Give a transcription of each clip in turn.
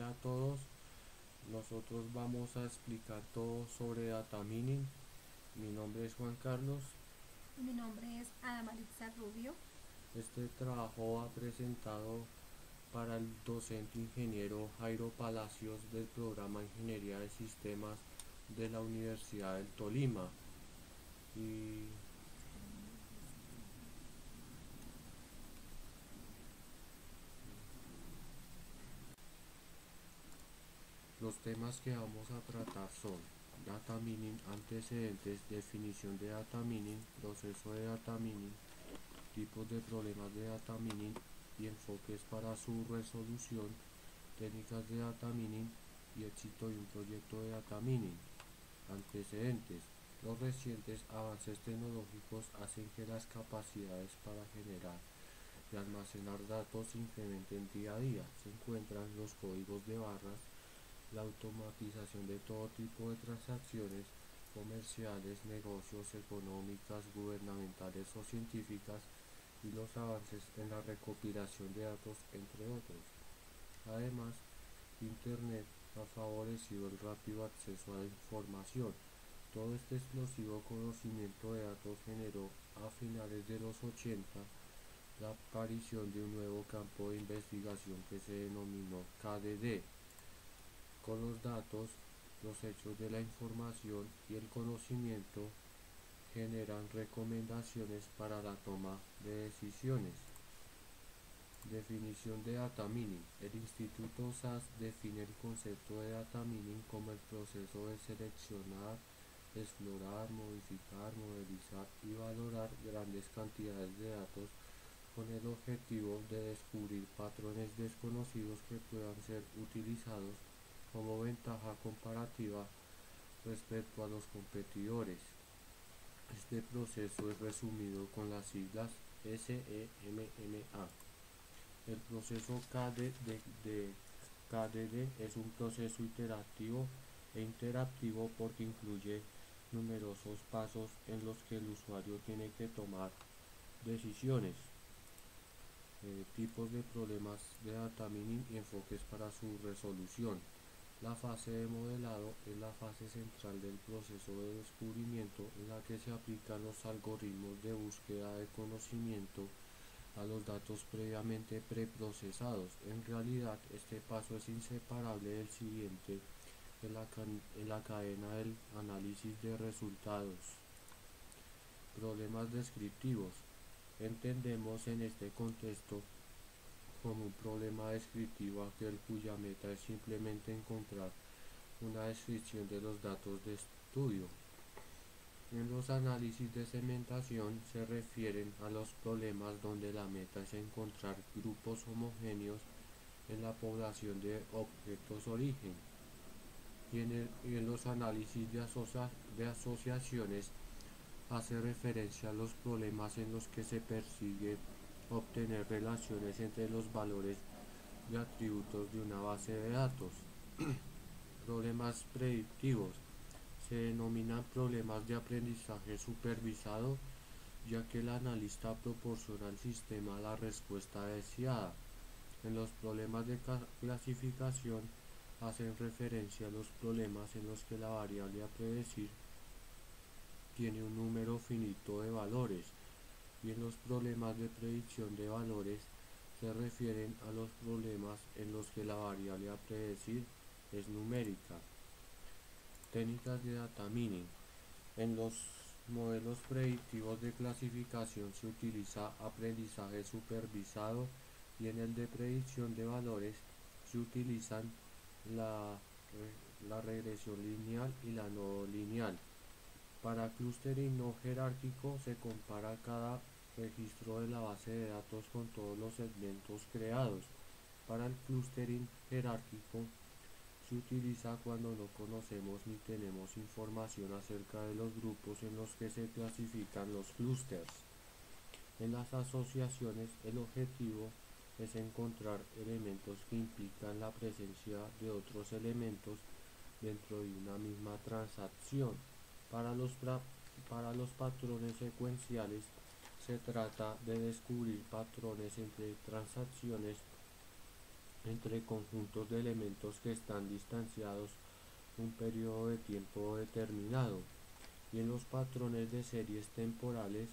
Hola a todos, nosotros vamos a explicar todo sobre data mining. Mi nombre es Juan Carlos. Y mi nombre es Adamalitza Rubio. Este trabajo va presentado para el docente ingeniero Jairo Palacios del programa Ingeniería de Sistemas de la Universidad del Tolima. Y los temas que vamos a tratar son data mining, antecedentes, definición de data mining, proceso de data mining, tipos de problemas de data mining y enfoques para su resolución, técnicas de data mining y éxito de un proyecto de data mining. Antecedentes. Los recientes avances tecnológicos hacen que las capacidades para generar y almacenar datos se incrementen día a día. Se encuentran los códigos de barras, la automatización de todo tipo de transacciones comerciales, negocios, económicas, gubernamentales o científicas y los avances en la recopilación de datos, entre otros. Además, Internet ha favorecido el rápido acceso a la información. Todo este explosivo conocimiento de datos generó a finales de los 80 la aparición de un nuevo campo de investigación que se denominó KDD. Con los datos, los hechos de la información y el conocimiento generan recomendaciones para la toma de decisiones. Definición de data mining. El Instituto SAS define el concepto de data mining como el proceso de seleccionar, explorar, modificar, modelizar y valorar grandes cantidades de datos con el objetivo de descubrir patrones desconocidos que puedan ser utilizados como ventaja comparativa respecto a los competidores. Este proceso es resumido con las siglas SEMMA. El proceso KDD es un proceso iterativo e interactivo porque incluye numerosos pasos en los que el usuario tiene que tomar decisiones. Tipos de problemas de data mining y enfoques para su resolución. La fase de modelado es la fase central del proceso de descubrimiento en la que se aplican los algoritmos de búsqueda de conocimiento a los datos previamente preprocesados. En realidad, este paso es inseparable del siguiente en la cadena del análisis de resultados. Problemas descriptivos. Entendemos en este contexto como un problema descriptivo aquel cuya meta es simplemente encontrar una descripción de los datos de estudio. En los análisis de segmentación se refieren a los problemas donde la meta es encontrar grupos homogéneos en la población de objetos origen. Y en los análisis de asociaciones hace referencia a los problemas en los que se persigue obtener relaciones entre los valores de atributos de una base de datos. Problemas predictivos. Se denominan problemas de aprendizaje supervisado, ya que el analista proporciona al sistema la respuesta deseada. En los problemas de clasificación hacen referencia a los problemas en los que la variable a predecir tiene un número finito de valores, y en los problemas de predicción de valores se refieren a los problemas en los que la variable a predecir es numérica. Técnicas de data mining. En los modelos predictivos de clasificación se utiliza aprendizaje supervisado y en el de predicción de valores se utilizan la, la regresión lineal y la no lineal. Para clustering no jerárquico se compara cada registro de la base de datos con todos los segmentos creados. Para el clustering jerárquico se utiliza cuando no conocemos ni tenemos información acerca de los grupos en los que se clasifican los clústeres. En las asociaciones, el objetivo es encontrar elementos que implican la presencia de otros elementos dentro de una misma transacción. Para los, para los patrones secuenciales, se trata de descubrir patrones entre transacciones entre conjuntos de elementos que están distanciados un periodo de tiempo determinado, y en los patrones de series temporales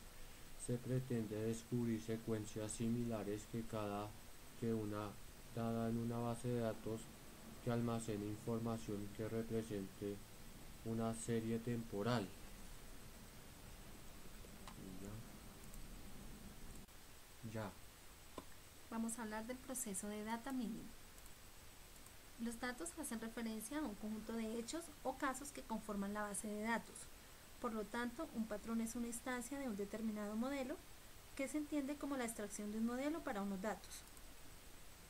se pretende descubrir secuencias similares que una dada en una base de datos que almacene información que represente una serie temporal. Ya. Vamos a hablar del proceso de data mining. Los datos hacen referencia a un conjunto de hechos o casos que conforman la base de datos. Por lo tanto, un patrón es una instancia de un determinado modelo que se entiende como la extracción de un modelo para unos datos.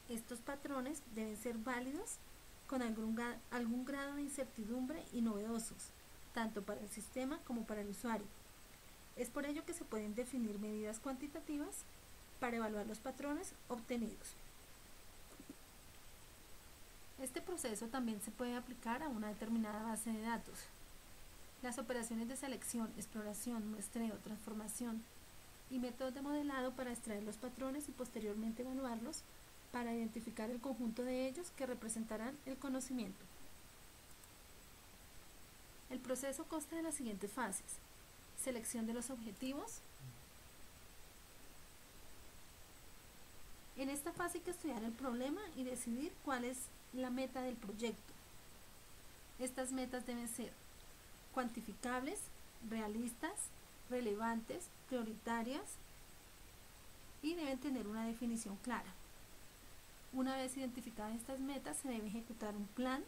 Estos patrones deben ser válidos con algún grado de incertidumbre y novedosos, tanto para el sistema como para el usuario. Es por ello que se pueden definir medidas cuantitativas para evaluar los patrones obtenidos. Este proceso también se puede aplicar a una determinada base de datos. Las operaciones de selección, exploración, muestreo, transformación y métodos de modelado para extraer los patrones y posteriormente evaluarlos para identificar el conjunto de ellos que representarán el conocimiento. El proceso consta de las siguientes fases: selección de los objetivos. En esta fase hay que estudiar el problema y decidir cuál es la meta del proyecto. Estas metas deben ser cuantificables, realistas, relevantes, prioritarias y deben tener una definición clara. Una vez identificadas estas metas, se debe ejecutar un plan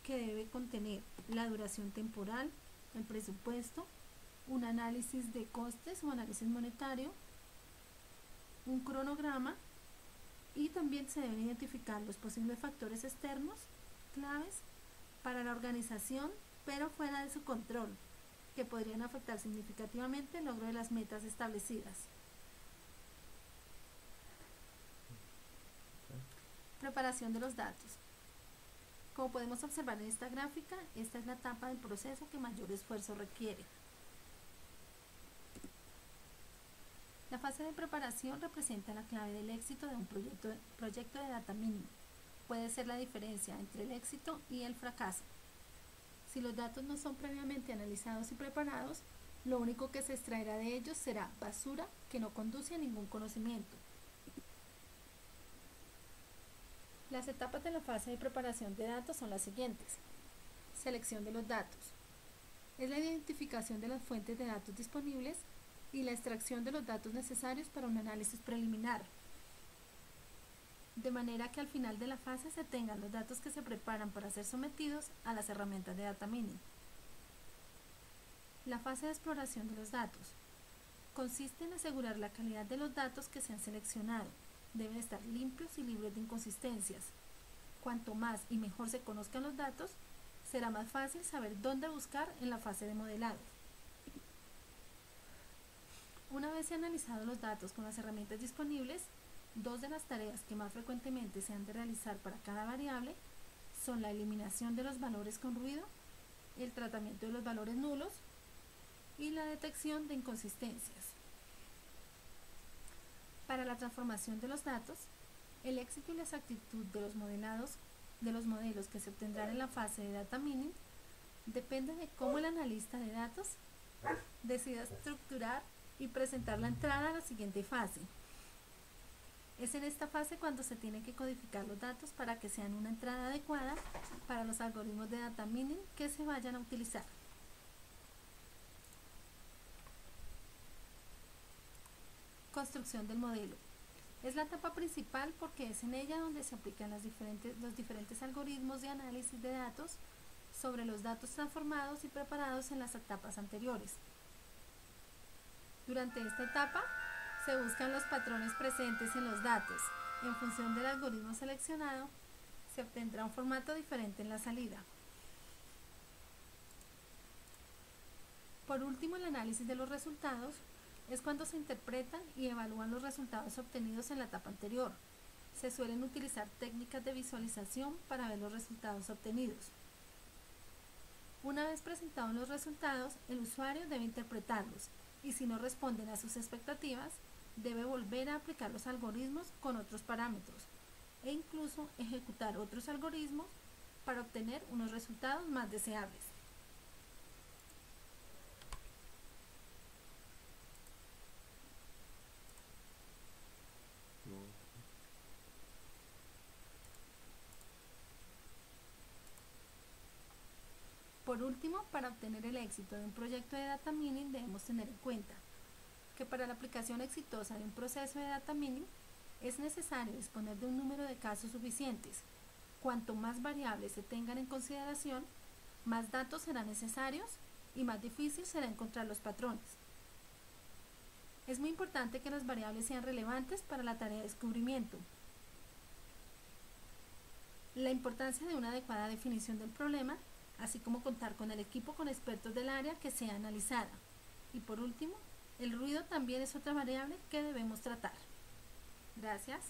que debe contener la duración temporal, el presupuesto, un análisis de costes o análisis monetario, un cronograma, y también se deben identificar los posibles factores externos claves para la organización, pero fuera de su control, que podrían afectar significativamente el logro de las metas establecidas. Preparación de los datos. Como podemos observar en esta gráfica, esta es la etapa del proceso que mayor esfuerzo requiere. La fase de preparación representa la clave del éxito de un proyecto de data mining. Puede ser la diferencia entre el éxito y el fracaso. Si los datos no son previamente analizados y preparados, lo único que se extraerá de ellos será basura que no conduce a ningún conocimiento. Las etapas de la fase de preparación de datos son las siguientes: selección de los datos. Es la identificación de las fuentes de datos disponibles y la extracción de los datos necesarios para un análisis preliminar, de manera que al final de la fase se tengan los datos que se preparan para ser sometidos a las herramientas de data mining. La fase de exploración de los datos consiste en asegurar la calidad de los datos que se han seleccionado. Deben estar limpios y libres de inconsistencias. Cuanto más y mejor se conozcan los datos, será más fácil saber dónde buscar en la fase de modelado. Una vez se han analizado los datos con las herramientas disponibles, dos de las tareas que más frecuentemente se han de realizar para cada variable son la eliminación de los valores con ruido, el tratamiento de los valores nulos y la detección de inconsistencias. Para la transformación de los datos, el éxito y la exactitud de los modelos que se obtendrán en la fase de data mining depende de cómo el analista de datos decida estructurar y presentar la entrada a la siguiente fase. Es en esta fase cuando se tienen que codificar los datos para que sean una entrada adecuada para los algoritmos de data mining que se vayan a utilizar. Construcción del modelo. Es la etapa principal porque es en ella donde se aplican los diferentes algoritmos de análisis de datos sobre los datos transformados y preparados en las etapas anteriores. Durante esta etapa se buscan los patrones presentes en los datos. En función del algoritmo seleccionado, se obtendrá un formato diferente en la salida. Por último, el análisis de los resultados es cuando se interpretan y evalúan los resultados obtenidos en la etapa anterior. Se suelen utilizar técnicas de visualización para ver los resultados obtenidos. Una vez presentados los resultados, el usuario debe interpretarlos y si no responden a sus expectativas, debe volver a aplicar los algoritmos con otros parámetros e incluso ejecutar otros algoritmos para obtener unos resultados más deseables. No. Por último, para obtener el éxito de un proyecto de data mining debemos tener en cuenta que para la aplicación exitosa de un proceso de data mining es necesario disponer de un número de casos suficientes. Cuanto más variables se tengan en consideración, más datos serán necesarios y más difícil será encontrar los patrones. Es muy importante que las variables sean relevantes para la tarea de descubrimiento. La importancia de una adecuada definición del problema, así como contar con el equipo con expertos del área que sea analizada. Y por último, el ruido también es otra variable que debemos tratar. Gracias.